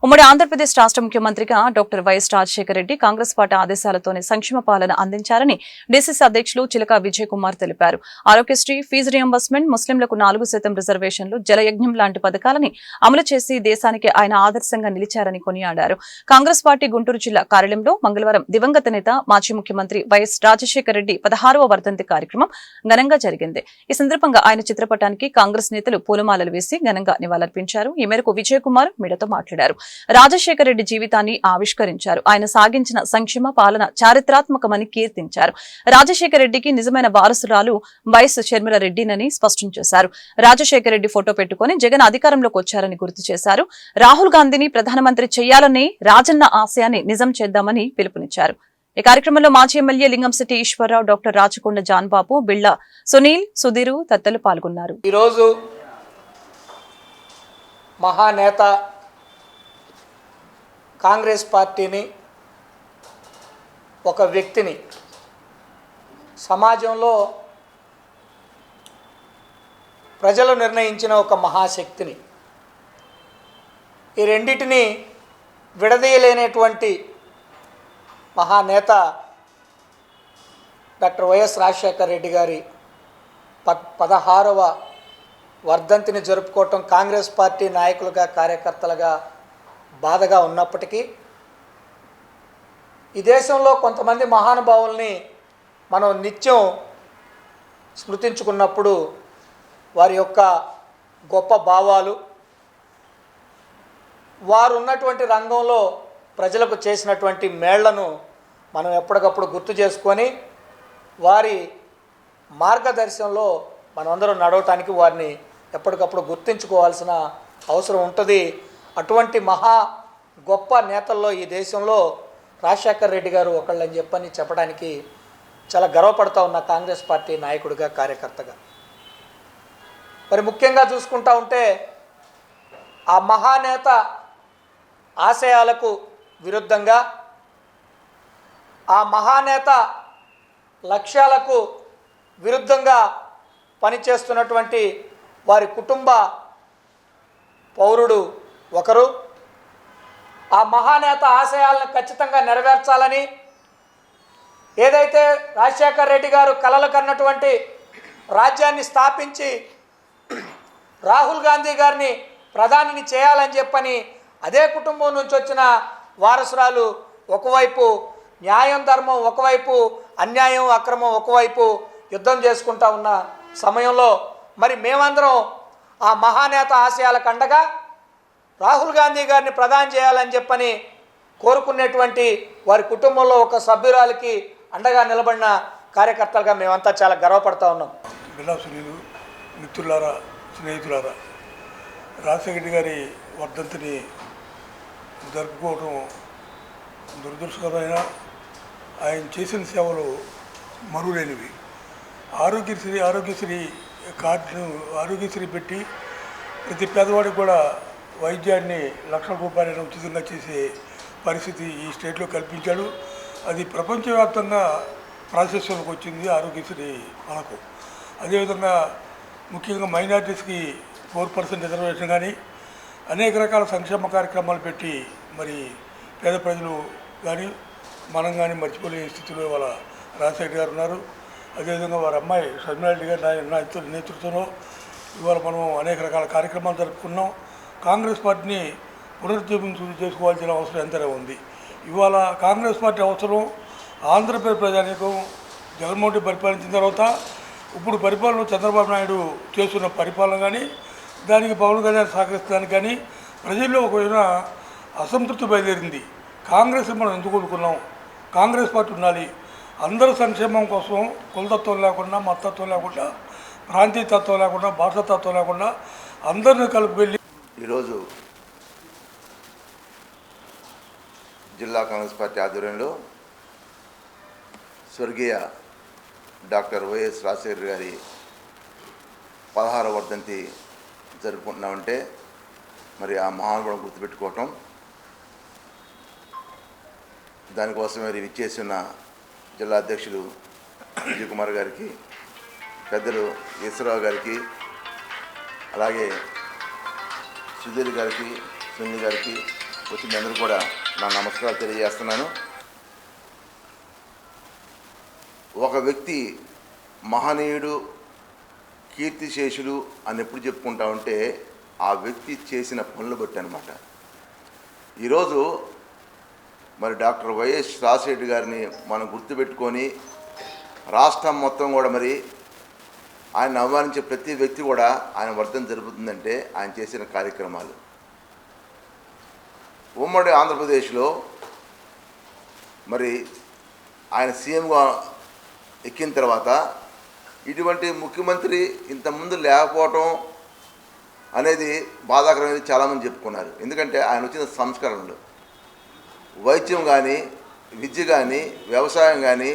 ఉమ్మడి ఆంధ్రప్రదేశ్ రాష్ట్ర ముఖ్యమంత్రిగా డాక్టర్ వైఎస్ రాజశేఖర రెడ్డి కాంగ్రెస్ పార్టీ ఆదేశాలతోనే సంక్షేమ పాలన అందించారని డీసీసీ అధ్యక్షులు చిలక విజయ్ కుమార్ తెలిపారు. ఆరోగ్యశ్రీ, ఫీజు రియంబర్స్మెంట్, ముస్లింలకు 4% రిజర్వేషన్లు, జలయజ్ఞం లాంటి పథకాలని అమలు చేసి దేశానికి ఆయన ఆదర్శంగా నిలిచారని కొనియాడారు. కాంగ్రెస్ పార్టీ గుంటూరు జిల్లా కార్యాలయంలో మంగళవారం దివంగత నేత మాజీ ముఖ్యమంత్రి వైఎస్ రాజశేఖర రెడ్డి 16వ వర్ధంతి కార్యక్రమం ఘనంగా జరిగింది. ఈ సందర్భంగా ఆయన చిత్రపటానికి కాంగ్రెస్ నేతలు పూలమాలలు వేసి ఘనంగా నివాళులర్పించారు. ఈ మేరకు విజయ్ కుమార్ మీడియాతో మాట్లాడారు. రాజశేఖర రెడ్డి జీవితాన్ని ఆవిష్కరించారు. ఆయన సాగించిన సంక్షేమ పాలన చారిత్రాత్మకమని కీర్తించారు. రాజశేఖర రెడ్డికి నిజమైన వారసురాలు వైఎస్ షర్మిల రెడ్డినని స్పష్టం చేశారు. రాజశేఖర రెడ్డి ఫోటో పెట్టుకుని జగన్ అధికారంలోకి వచ్చారని గుర్తు చేశారు. రాహుల్ గాంధీని ప్రధానమంత్రి చేయాలని, రాజన్న ఆశయాన్ని నిజం చేద్దామని పిలుపునిచ్చారు. ఈ కార్యక్రమంలో మాజీ ఎమ్మెల్యే లింగంశెట్టి ఈశ్వరరావు, డాక్టర్ రాచకొండ జాన్బాబు, బిళ్ల సునీల్, సుధీరు తదితరులు పాల్గొన్నారు. ఈరోజు మహానేత కాంగ్రెస్ పార్టీని, ఒక వ్యక్తిని, సమాజంలో ప్రజలు నిర్ణయించిన ఒక మహాశక్తిని, ఈ రెండింటిని విడదీయలేనటువంటి మహానేత డాక్టర్ వైఎస్ రాజశేఖర రెడ్డి గారి 16వ వర్ధంతిని జరుపుకోవటం కాంగ్రెస్ పార్టీ నాయకులుగా, కార్యకర్తలుగా బాధగా ఉన్నప్పటికీ, ఈ దేశంలో కొంతమంది మహానుభావుల్ని మనం నిత్యం స్మృతించుకున్నప్పుడు వారి యొక్క గొప్ప భావాలు, వారు ఉన్నటువంటి రంగంలో ప్రజలకు చేసినటువంటి మేళ్లను మనం ఎప్పటికప్పుడు గుర్తు చేసుకొని వారి మార్గదర్శనంలో మనమందరం నడవటానికి వారిని ఎప్పటికప్పుడు గుర్తించుకోవాల్సిన అవసరం ఉంటుంది. అటువంటి మహా గొప్ప నేతల్లో ఈ దేశంలో రాజశేఖర రెడ్డి గారు ఒకళ్ళని చెప్పడానికి చాలా గర్వపడతా ఉన్న కాంగ్రెస్ పార్టీ నాయకుడిగా, కార్యకర్తగా. మరి ముఖ్యంగా చూసుకుంటా ఉంటే ఆ మహానేత ఆశయాలకు విరుద్ధంగా, ఆ మహానేత లక్ష్యాలకు విరుద్ధంగా పనిచేస్తున్నటువంటి వారి కుటుంబ పౌరుడు ఒకరు. ఆ మహానేత ఆశయాలను ఖచ్చితంగా నెరవేర్చాలని, ఏదైతే రాజశేఖర రెడ్డి గారు కలలు కన్నటువంటి రాజ్యాన్ని స్థాపించి రాహుల్ గాంధీ గారిని ప్రధానిని చేయాలని చెప్పని అదే కుటుంబం నుంచి వచ్చిన వారసురాలు ఒకవైపు న్యాయం, ధర్మం ఒకవైపు, అన్యాయం, అక్రమం ఒకవైపు యుద్ధం చేసుకుంటా ఉన్న సమయంలో మరి మేమందరం ఆ మహానేత ఆశయాలకు అండగా రాహుల్ గాంధీ గారిని ప్రధాని చేయాలని చెప్పని కోరుకునేటువంటి వారి కుటుంబంలో ఒక సభ్యురాలికి అండగా నిలబడిన కార్యకర్తలుగా మేమంతా చాలా గర్వపడతా ఉన్నాం. బిల్లా సునీలు, మిత్రులారా, స్నేహితులారా, రాజశేఖర రెడ్డి గారి వర్ధంతిని జరుపుకోవడం దురదృష్టకరమైన, ఆయన చేసిన సేవలు మరులేనివి. ఆరోగ్యశ్రీ కార్డును ఆరోగ్యశ్రీ పెట్టి ప్రతి పేదవాడికి కూడా వైద్యాన్ని లక్షల రూపాయలను ఉచితంగా చేసే పరిస్థితి ఈ స్టేట్లో కల్పించాడు. అది ప్రపంచవ్యాప్తంగా ప్రాసెస్లోకి వచ్చింది ఆరోగ్యశ్రీ మనకు. అదేవిధంగా ముఖ్యంగా మైనారిటీస్కి 4% రిజర్వేషన్ కానీ అనేక రకాల సంక్షేమ కార్యక్రమాలు పెట్టి మరి పేద ప్రజలు కానీ మనం కానీ మర్చిపోలేని స్థితిలో వాళ్ళ రాజశేఖర్ గారు ఉన్నారు. అదేవిధంగా వారి అమ్మాయి షర్మిల రెడ్డి గారి నేతృత్వంలో ఇవాళ మనం అనేక రకాల కార్యక్రమాలు జరుపుకున్నాం. కాంగ్రెస్ పార్టీని పునరుజ్జీవం చేసుకోవాల్సిన అవసరం ఎంతైనా ఉంది. ఇవాళ కాంగ్రెస్ పార్టీ అవసరం ఆంధ్రప్రదేశ్ ప్రజానీకం జగన్మోహన్ రెడ్డి పరిపాలించిన తర్వాత ఇప్పుడు పరిపాలన చంద్రబాబు నాయుడు చేస్తున్న పరిపాలన కానీ, దానికి పవన్ కళ్యాణ్ సహకరించడానికి కానీ ప్రజల్లో ఒక అసంతృప్తి బయలుదేరింది. కాంగ్రెస్ మనం ఎందుకు కోరుకున్నాం, కాంగ్రెస్ పార్టీ ఉండాలి, అందరి సంక్షేమం కోసం కులతత్వం లేకుండా, మతత్వం లేకుండా, ప్రాంతీయ తత్వం లేకుండా, భాషతత్వం లేకుండా అందరినీ కలిపి వెళ్ళి ఈరోజు జిల్లా కాంగ్రెస్ పార్టీ ఆధ్వర్యంలో స్వర్గీయ డాక్టర్ వైఎస్ రాజశేఖర్ గారి 16వ వర్ధంతి జరుపుకుంటున్నామంటే మరి ఆ మహానుభావులను గుర్తుపెట్టుకోవటం, దానికోసం మరి విచ్చేసిన జిల్లా అధ్యక్షులు విజయ్ కుమార్ గారికి, పెద్దలు ఈశ్వరరావు గారికి, అలాగే సుధీర్ గారికి, సునీల్ గారికి, వచ్చి మీ అందరూ కూడా నా నమస్కారాలు తెలియజేస్తున్నాను. ఒక వ్యక్తి మహనీయుడు, కీర్తిశేషుడు అని ఎప్పుడు చెప్పుకుంటా ఉంటే ఆ వ్యక్తి చేసిన పనులు బట్టి అనమాట. ఈరోజు మరి డాక్టర్ వైఎస్ రాజశేఖర్ గారిని మనం గుర్తుపెట్టుకొని రాష్ట్రం మొత్తం కూడా మరి ఆయన ఆహ్వానించే ప్రతి వ్యక్తి కూడా ఆయన వర్ధన జరుగుతుందంటే ఆయన చేసిన కార్యక్రమాలు. ఉమ్మడి ఆంధ్రప్రదేశ్లో మరి ఆయన సీఎంగా ఎక్కిన తర్వాత ఇటువంటి ముఖ్యమంత్రి ఇంతకుముందు లేకపోవటం అనేది బాధాకరమైనది చాలామంది చెప్పుకున్నారు. ఎందుకంటే ఆయన వచ్చిన సంస్కరణలు వైద్యం కానీ, విద్య కానీ, వ్యవసాయం కానీ,